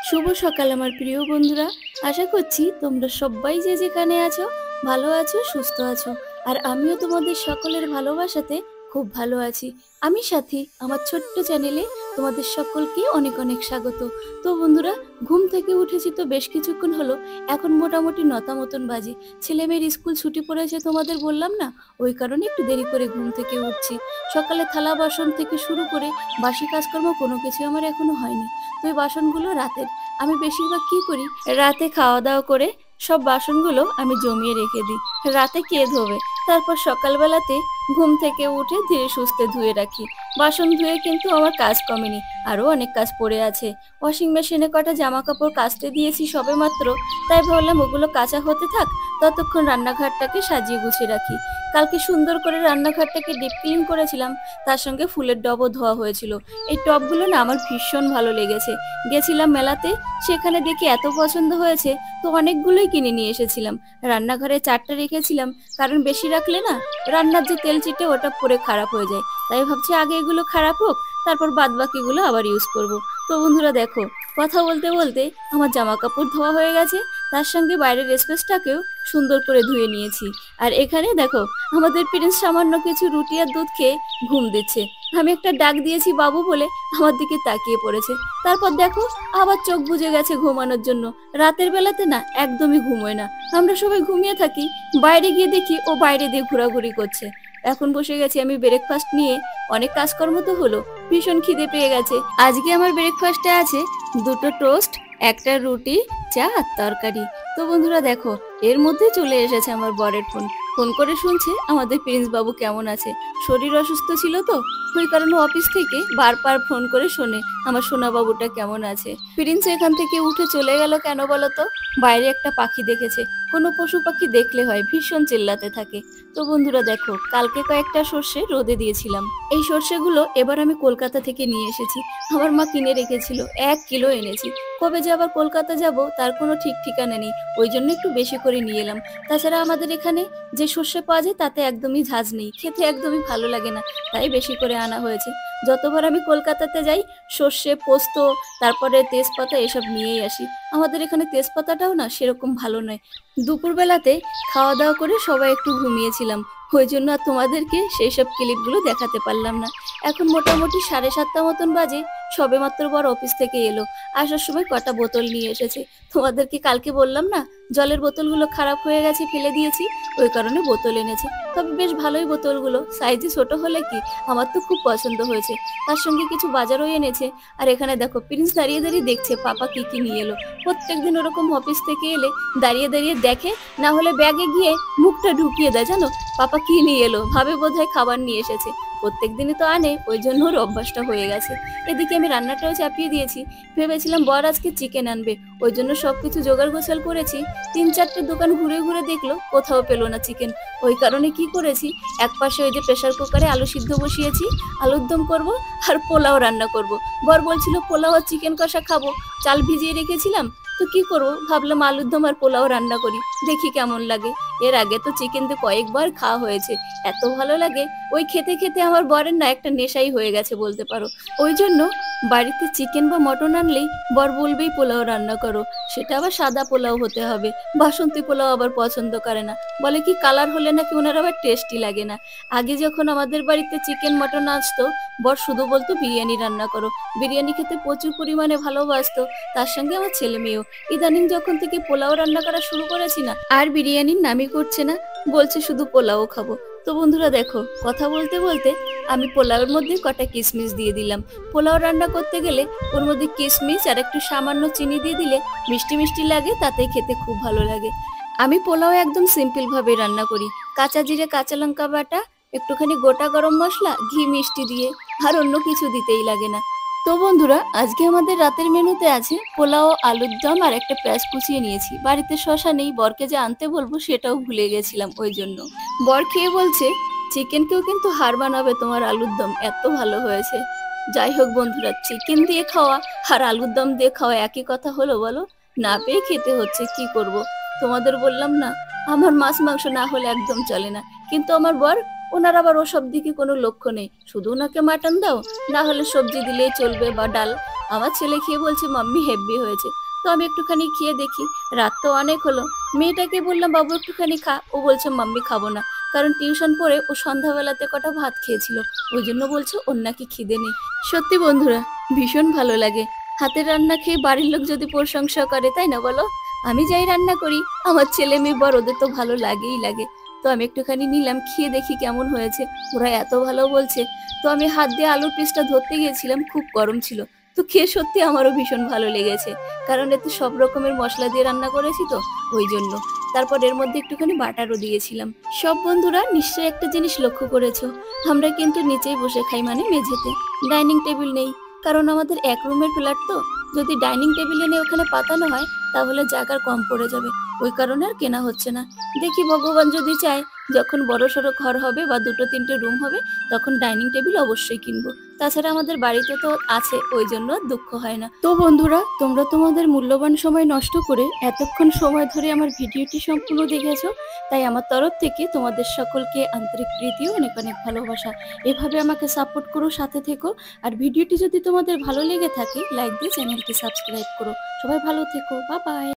শুভ সকাল আমার প্রিয় বন্ধুরা। আশা করছি তোমরা সবাই যে যেখানে আছো ভালো আছো, সুস্থ আছো। আর আমিও তোমাদের সকলের ভালোবাসাতে খুব ভালো আছি। আমি সাথী, আমার ছোট্ট চ্যানেলে তোমাদের সকলকে অনেক অনেক স্বাগত। তো বন্ধুরা, ঘুম থেকে উঠেছি তো বেশ কিছুক্ষণ হলো, এখন মোটামুটি 9টা মতন বাজে। ছেলে মেয়ের স্কুল ছুটি পড়েছে তোমাদের বললাম না, ওই কারণে একটু দেরি করে ঘুম থেকে উঠছি। সকালে থালা বাসন থেকে শুরু করে বাসি কাজকর্ম কোনো কিছু আমার এখনো হয়নি। তো এই বাসনগুলো রাতের। আমি বেশিরভাগ কি করি, রাতে খাওয়া দাওয়া করে সব বাসনগুলো আমি জমিয়ে রেখে দিই। রাতে কে ধোবে? তারপর সকালবেলাতে ঘুম থেকে উঠে ধীরে সুস্থে ধুয়ে রাখি। বাসন ধুয়ে কিন্তু আমার কাজ কমেনি, আরো অনেক কাজ পড়ে আছে। ওয়াশিং মেশিনে কটা জামা কাপড় কাচতে দিয়েছি সবে মাত্র, তাই ভাবলাম ওগুলো কাঁচা হতে থাক, ততক্ষণ রান্নাঘরটাকে সাজিয়ে গুছিয়ে রাখি। কালকে সুন্দর করে রান্নাঘরটাকে ডিপ ক্লিন করেছিলাম, তার সঙ্গে ফুলের টবও ধোয়া হয়েছিল। এই টবগুলো না আমার ভীষণ ভালো লেগেছে। গেছিলাম মেলাতে, সেখানে দেখি এত পছন্দ হয়েছে, তো অনেকগুলোই কিনে নিয়ে এসেছিলাম। রান্নাঘরে 4টা রেখেছিলাম, কারণ বেশি রাখলে না রান্নার যে তেল চিটে ওটা পরে খারাপ হয়ে যায়। তাই ভাবছি আগে এগুলো খারাপ হোক, তারপর বাদ বাকিগুলো আবার ইউজ করব। তো বন্ধুরা দেখো, কথা বলতে বলতে আমার জামা কাপড় ধোয়া হয়ে গেছে, তার সঙ্গে বাইরের স্পেসটাকেও সুন্দর করে ধুয়ে নিয়েছি। আর এখানে দেখো, আমাদের প্রিন্স সামান্য কিছু রুটি আর দুধ খেয়ে ঘুম দিচ্ছে। আমি একটা ডাক দিয়েছি বাবু বলে, আমার দিকে তাকিয়ে পড়েছে। তারপর দেখো আবার চোখ বুজে গেছে ঘুমানোর জন্য। রাতের বেলাতে না একদমই ঘুমোয় না, আমরা সবাই ঘুমিয়ে থাকি। বাইরে গিয়ে দেখি ও বাইরে দিয়ে ঘোরাঘুরি করছে। এখন বসে গেছি আমি ব্রেকফাস্ট নিয়ে। অনেক কাজকর্ম তো হলো, ভীষণ খিদে পেয়ে গেছে। আজকে আমার ব্রেকফাস্টে আছে 2টো টোস্ট, একটা রুটি, চা আর তরকারি। তো বন্ধুরা দেখো, এর মধ্যে চলে এসেছে আমার বরের ফোন। ফোন করে শুনছে আমাদের প্রিন্স বাবু কেমন আছে। শরীর অসুস্থ ছিল তো, ওই কারণে অফিস থেকে বারবার ফোন করে শোনে আমার সোনা বাবুটা কেমন আছে। প্রিন্স এখান থেকে উঠে চলে গেল কেন বলো তো? বাইরে একটা পাখি দেখেছে। কোনো পশু পাখি দেখলে হয় ভীষণ চিল্লাতে থাকে। তো বন্ধুরা দেখো, কালকে কয়েকটা সর্ষে রোদে দিয়েছিলাম। এই সর্ষেগুলো এবার আমি কলকাতা থেকে নিয়ে এসেছি। আমার মা কিনে রেখেছিল, 1 কিলো এনেছি। কবে যে আবার কলকাতা যাব তার কোনো ঠিক ঠিকানা নেই, ওই জন্য একটু বেশি করে নিয়ে এলাম। তাছাড়া আমাদের এখানে যে সর্ষে পাওয়া যায় তাতে একদমই ঝাঁজ নেই, খেতে একদমই ভালো লাগে না, তাই বেশি করে আনা হয়েছে। যতবার আমি কলকাতাতে যাই সর্ষে, পোস্ত, তারপরে তেজপাতা এসব নিয়েই আসি। আমাদের এখানে তেজপাতাটাও না সেরকম ভালো নয়। দুপুরবেলাতে খাওয়া দাওয়া করে সবাই একটু ঘুমিয়েছিলাম, ওই জন্য আর তোমাদেরকে সেই সব ক্লিপগুলো দেখাতে পারলাম না। এখন মোটামুটি 7:30 মতন বাজে, সবে মাত্র বড় অফিস থেকে এলো। আসার সময় কটা বোতল নিয়ে এসেছে। তোমাদেরকে কালকে বললাম না জলের বোতলগুলো খারাপ হয়ে গেছে, ফেলে দিয়েছি, ওই কারণে বোতল এনেছে। তবে বেশ ভালোই বোতলগুলো, সাইজে ছোট হলে কি, আমার তো খুব পছন্দ হয়েছে। তার সঙ্গে কিছু বাজারও এনেছে। আর এখানে দেখো প্রিন্স দাঁড়িয়ে দাঁড়িয়ে দেখছে পাপা কি কি নিয়ে এলো। প্রত্যেকদিন ওরকম অফিস থেকে এলে দাঁড়িয়ে দাঁড়িয়ে দেখে, না হলে ব্যাগে গিয়ে মুখটা ঢুকিয়ে দেয়, জানো পাপা কি নিয়ে এলো, ভাবে বোধহয় খাবার নিয়ে এসেছে। প্রত্যেকদিনই তো আনে, ওই জন্য ওর অভ্যাসটা হয়ে গেছে। এদিকে আমি রান্নাটাও চাপিয়ে দিয়েছি। ভেবেছিলাম বর আজকে চিকেন আনবে, ওই জন্য সবকিছু জোগাড় গোছাল করেছি। 3-4টে দোকান ঘুরে ঘুরে দেখলো, কোথাও পেলো না চিকেন। ওই কারণে কি করেছি, এক পাশে ওই যে প্রেসার কুকারে আলু সিদ্ধ বসিয়েছি, আলুর দম করব আর পোলাও রান্না করব। বর বলছিল পোলাও আর চিকেন কষা খাবো, চাল ভিজিয়ে রেখেছিলাম। তো কি করব, ভাবলাম আলুর দম আর পোলাও রান্না করি, দেখি কেমন লাগে। এর আগে তো চিকেন দিয়ে কয়েকবার খাওয়া হয়েছে, এত ভালো লাগে। ওই খেতে খেতে আমার বরের না একটা নেশাই হয়ে গেছে বলতে পারো। ওই জন্য বাড়িতে চিকেন বা মটন আনলেই বর বলবেই পোলাও রান্না করো। সেটা আবার সাদা পোলাও হতে হবে, বাসন্তী পোলাও আবার পছন্দ করে না, বলে কি কালার হলে নাকি ওনার আবার টেস্টি লাগে না। আগে যখন আমাদের বাড়িতে চিকেন মটন আসতো, বর শুধু বলতো বিরিয়ানি রান্না করো। বিরিয়ানি খেতে প্রচুর পরিমাণে ভালোবাসতো, তার সঙ্গে আমার ছেলে মেয়েও। ইদানিং যখন থেকে পোলাও রান্না করা শুরু করেছি না, আর বিরিয়ানির নামই করছে না, বলছে শুধু পোলাও খাবো। তো বন্ধুরা দেখো, কথা বলতে বলতে আমি পোলাওর মধ্যে কটা কিশমিশ দিয়ে দিলাম। পোলাও রান্না করতে গেলে ওর মধ্যে কিশমিশ আর একটু সামান্য চিনি দিয়ে দিলে মিষ্টি মিষ্টি লাগে, তাতেই খেতে খুব ভালো লাগে। আমি পোলাও একদম সিম্পল ভাবে রান্না করি, কাঁচা জিরে, কাঁচা লঙ্কা বাটা, একটুখানি গোটা গরম মশলা, ঘি, মিষ্টি দিয়ে, আর অন্য কিছু দিতেই লাগে না। তো বন্ধুরা, আজকে আমাদের রাতের মেনুতে আছে পোলাও, আলুর দম আর একটা পেঁয়াজ কুচিয়ে নিয়েছি। বাড়িতে শশা নেই, বরকে যে আনতে বলবো সেটাও ভুলে গেছিলাম, ওই জন্য। বর খেয়ে বলছে চিকেনকেও কিন্তু হার মানাবে তোমার আলুর দম, এত ভালো হয়েছে। যাই হোক বন্ধুরা, চিকেন দিয়ে খাওয়া আর আলুর দম দিয়ে খাওয়া একই কথা হলো বলো? না পেয়ে খেতে হচ্ছে, কি করব। তোমাদের বললাম না, আমার মাছ মাংস না হলে একদম চলে না, কিন্তু আমার বর ওনার আবার ওসব দিকে কোনো লক্ষ্য নেই, শুধু ওনাকে মাটন দাও, না হলে সবজি দিলেই চলবে বা ডাল। আমার ছেলে খেয়ে বলছে মাম্মি হেব্বি হয়েছে। তো আমি একটুখানি খেয়ে দেখি। রাত তো অনেক হলো, মেয়েটাকে বললাম বাবু একটুখানি খা, ও বলছে মাম্মি খাবো না, কারণ টিউশন পড়ে ও সন্ধ্যাবেলাতে কটা ভাত খেয়েছিল, ওই জন্য বলছে ওর নাকি খিদে নেই। সত্যি বন্ধুরা, ভীষণ ভালো লাগে হাতের রান্না খেয়ে বাড়ির লোক যদি প্রশংসা করে, তাই না বলো? আমি যাই রান্না করি, আমার ছেলে মেয়ে বড় ওদের তো ভালো লাগেই লাগে। তো আমি একটুখানি নিলাম, খেয়ে দেখি কেমন হয়েছে। ওরা এত ভালো বলছে। তো আমি হাত দিয়ে আলুর পিসটা ধরতে গিয়েছিলাম, খুব গরম ছিল। তো খেয়ে সত্যি আমারও ভীষণ ভালো লেগেছে, কারণ এতে সব রকমের মশলা দিয়ে রান্না করেছি তো, ওই জন্য। তারপর এর মধ্যে একটুখানি বাটারও দিয়েছিলাম। সব বন্ধুরা নিশ্চয়ই একটা জিনিস লক্ষ্য করেছো, আমরা কিন্তু নিচেই বসে খাই, মানে মেঝেতে। ডাইনিং টেবিল নেই, কারণ আমাদের এক রুমের ফ্ল্যাট তো। যদি ডাইনিং টেবিল এনে ওখানে পাতানো হয় তাহলে জায়গার কম পড়ে যাবে, ওই কারণে আর কেনা হচ্ছে না। দেখি ভগবান যদি চায়, যখন বড় সড়ো ঘর হবে বা দুটো তিনটে রুম হবে, তখন ডাইনিং টেবিল অবশ্যই কিনবো। তাছাড়া আমাদের বাড়িতে তো আছে, ওই জন্য দুঃখ হয় না। তো বন্ধুরা, তোমরা তোমাদের মূল্যবান সময় নষ্ট করে এতক্ষণ সময় ধরে আমার ভিডিওটি সম্পূর্ণ দেখেছো, তাই আমার তরফ থেকে তোমাদের সকলকে আন্তরিক প্রীতি ও অনেক অনেক ভালোবাসা। এভাবে আমাকে সাপোর্ট করো, সাথে থেকো। আর ভিডিওটি যদি তোমাদের ভালো লেগে থাকে, লাইক দিয়ে চ্যানেলটি সাবস্ক্রাইব করো। সবাই ভালো থেকো, বাই বাই।